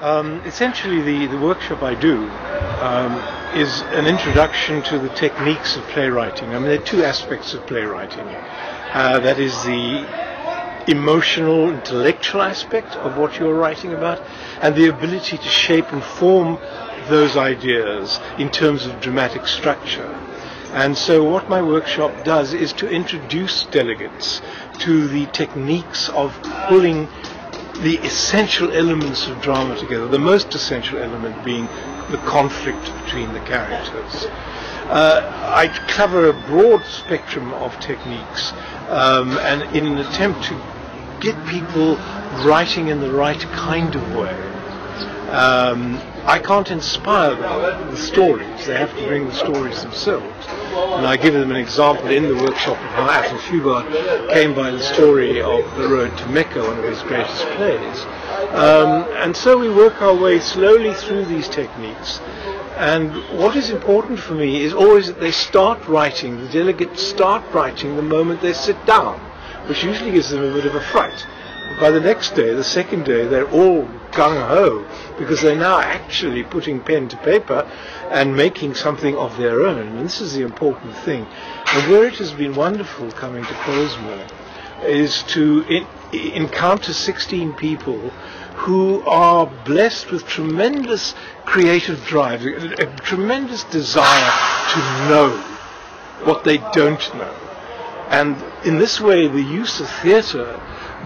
Essentially, the workshop I do is an introduction to the techniques of playwriting. I mean, there are two aspects of playwriting. That is the emotional, intellectual aspect of what you're writing about, and the ability to shape and form those ideas in terms of dramatic structure. And so what my workshop does is to introduce delegates to the techniques of pulling the essential elements of drama together, the most essential element being the conflict between the characters. I cover a broad spectrum of techniques, and in an attempt to get people writing in the right kind of way. I can't inspire them with the stories. They have to bring the stories themselves. And I give them an example in the workshop of how Athol Fugard came by the story of The Road to Mecca, one of his greatest plays. And so we work our way slowly through these techniques. And what is important for me is always that they start writing, the delegates start writing the moment they sit down, which usually gives them a bit of a fright. By the next day, the second day, they're all gung-ho because they're now actually putting pen to paper and making something of their own. And this is the important thing. And where it has been wonderful coming to Pollsmoor is to encounter 16 people who are blessed with tremendous creative drive, a tremendous desire to know what they don't know. And in this way, the use of theatre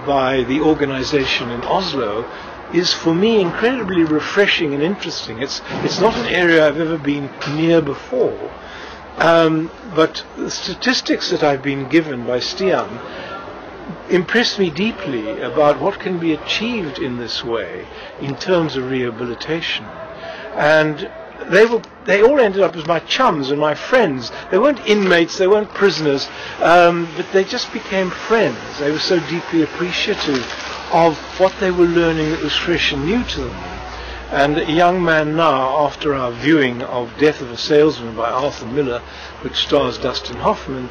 by the organization in Oslo is for me incredibly refreshing and interesting. It's not an area I've ever been near before. But the statistics that I've been given by Stian impressed me deeply about what can be achieved in this way in terms of rehabilitation. And they all ended up as my chums and my friends. They weren't inmates, they weren't prisoners, but they just became friends. They were so deeply appreciative of what they were learning that was fresh and new to them. And a young man now, after our viewing of Death of a Salesman by Arthur Miller, which stars Dustin Hoffman,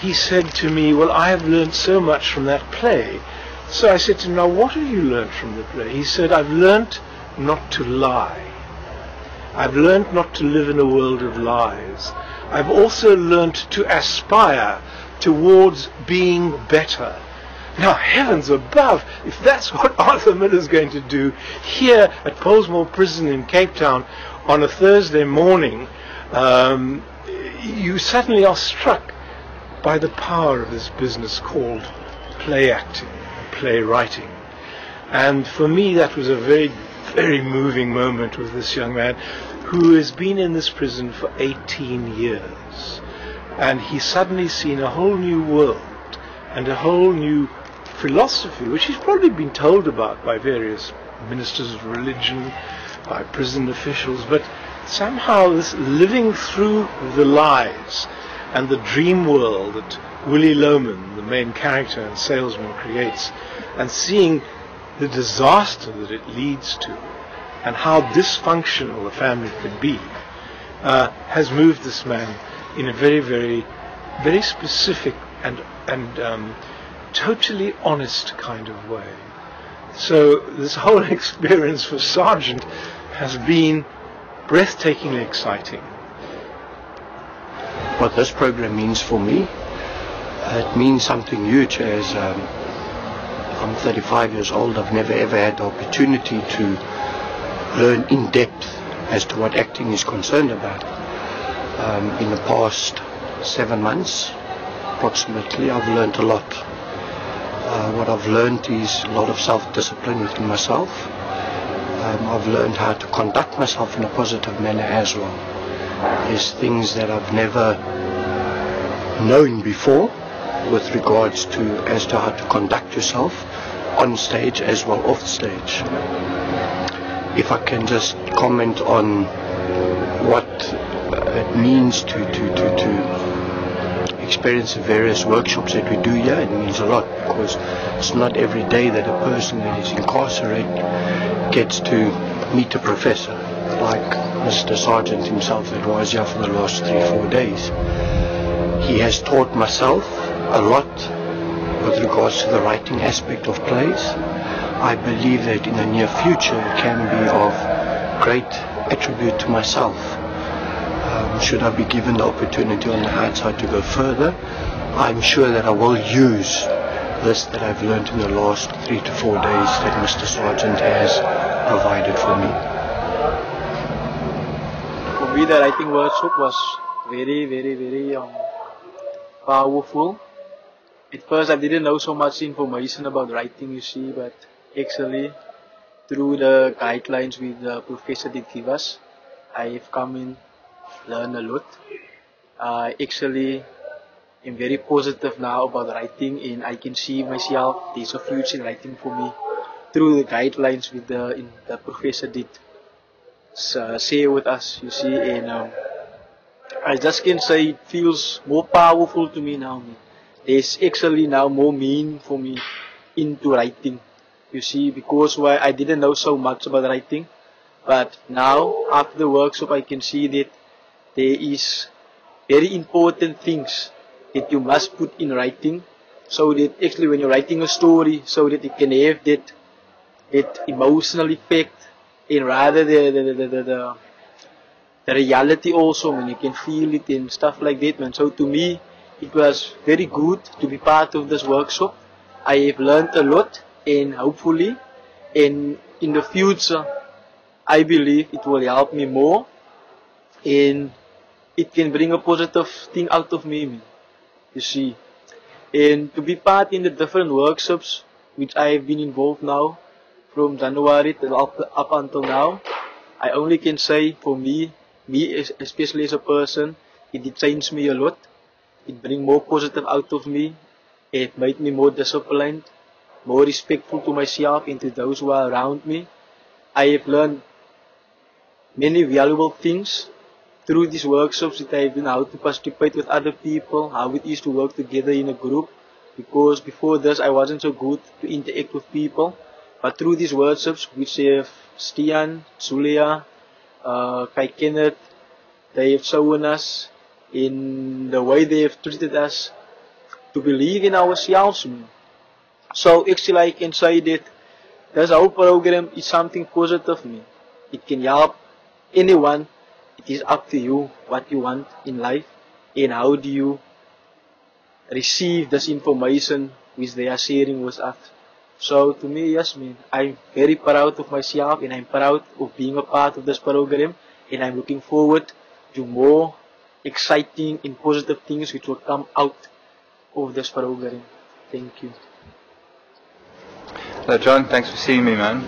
he said to me, well, I have learned so much from that play. So I said to him, now what have you learned from the play? He said, I've learned not to lie. I've learned not to live in a world of lies. I've also learned to aspire towards being better. Now, heavens above, if that's what Arthur Miller's going to do here at Pollsmoor Prison in Cape Town on a Thursday morning, you suddenly are struck by the power of this business called play acting, playwriting. And for me, that was a very, very moving moment with this young man who has been in this prison for 18 years. And he's suddenly seen a whole new world and a whole new philosophy, which he's probably been told about by various ministers of religion, by prison officials, but somehow this living through the lies and the dream world that Willie Loman, the main character and salesman, creates, and seeing the disaster that it leads to, and how dysfunctional a family can be, has moved this man in a very, very, very specific and totally honest kind of way. So this whole experience for Sargent has been breathtakingly exciting. What this program means for me, it means something huge. As I'm 35 years old, I've never ever had the opportunity to learn in depth as to what acting is concerned about. In the past 7 months approximately, I've learned a lot. What I've learned is a lot of self-discipline within myself. I've learned how to conduct myself in a positive manner as well. There's things that I've never known before with regards to as to how to conduct yourself on stage as well off stage. If I can just comment on what it means to experience the various workshops that we do here, it means a lot, because it's not every day that a person that is incarcerated gets to meet a professor like Mr. Sargent himself that was here for the last 3-4 days. He has taught myself a lot with regards to the writing aspect of plays. I believe that in the near future it can be of great attribute to myself. Should I be given the opportunity on the outside to go further, I'm sure that I will use this that I've learned in the last 3 to 4 days that Mr. Sergeant has provided for me. For me, the writing workshop was very powerful. At first I didn't know so much information about writing, you see, but actually through the guidelines with the professor did give us, I have come in, learned a lot. I actually am very positive now about writing, and I can see myself, there's a future in writing for me through the guidelines with the professor did share with us, you see, and I just can say it feels more powerful to me now. There's actually now more meaning for me into writing, you see, because why I didn't know so much about writing, but now after the workshop I can see that there is very important things that you must put in writing, so that actually when you're writing a story, so that it can have that emotional effect, and rather the reality also, when you can feel it and stuff like that, man. So to me, it was very good to be part of this workshop. I have learned a lot, and hopefully, and in the future, I believe it will help me more, and it can bring a positive thing out of me, you see. And to be part in the different workshops which I have been involved now, from January till up until now, I only can say for me especially as a person, it did change me a lot. It bring more positive out of me. It made me more disciplined, more respectful to myself and to those who are around me. I have learned many valuable things through these workshops that I have been how to participate with other people, how it is to work together in a group, because before this I wasn't so good to interact with people. But through these workshops, which have Stian, Zulia, Kai Kenneth, they have shown us in the way they have treated us to believe in ourselves. So actually I can say that this whole program is something positive. It can help anyone. It is up to you what you want in life and how do you receive this information which they are sharing with us. So to me, yes, I'm very proud of myself, and I'm proud of being a part of this program, and I'm looking forward to more exciting and positive things which will come out of this program. Thank you. Hello John, thanks for seeing me, man.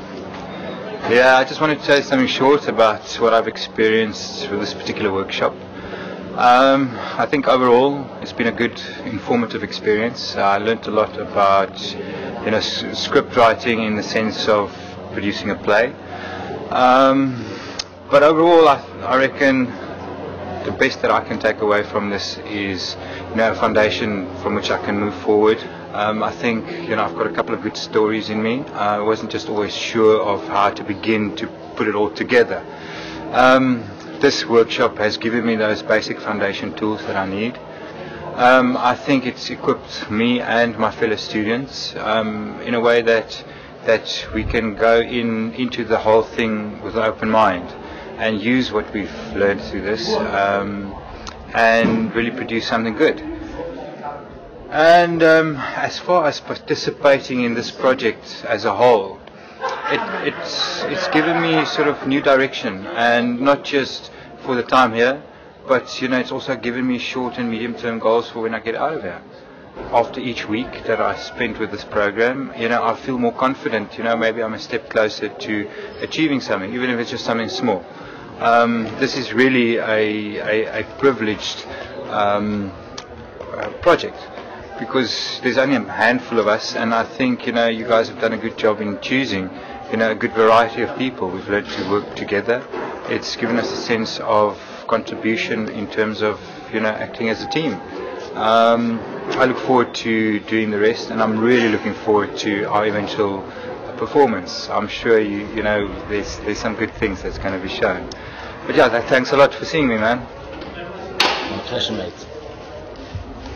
Yeah, I just wanted to say something short about what I've experienced with this particular workshop. I think overall it's been a good, informative experience. I learnt a lot about, script writing in the sense of producing a play. But overall, I reckon the best that I can take away from this is, a foundation from which I can move forward. I think, I've got a couple of good stories in me. I wasn't just always sure of how to begin to put it all together. This workshop has given me those basic foundation tools that I need. I think it's equipped me and my fellow students in a way that we can go into the whole thing with an open mind and use what we've learned through this and really produce something good. And as far as participating in this project as a whole, it's given me sort of new direction, and not just for the time here, but it's also given me short and medium term goals for when I get out of here. After each week that I spent with this program, I feel more confident. Maybe I'm a step closer to achieving something, even if it's just something small. This is really a privileged project, because there's only a handful of us, and I think you guys have done a good job in choosing a good variety of people. We've learned to work together. It's given us a sense of contribution in terms of acting as a team. I look forward to doing the rest, and I'm really looking forward to our eventual performance. I'm sure there's some good things that's going to be shown. But yeah, thanks a lot for seeing me, man. My pleasure, mate.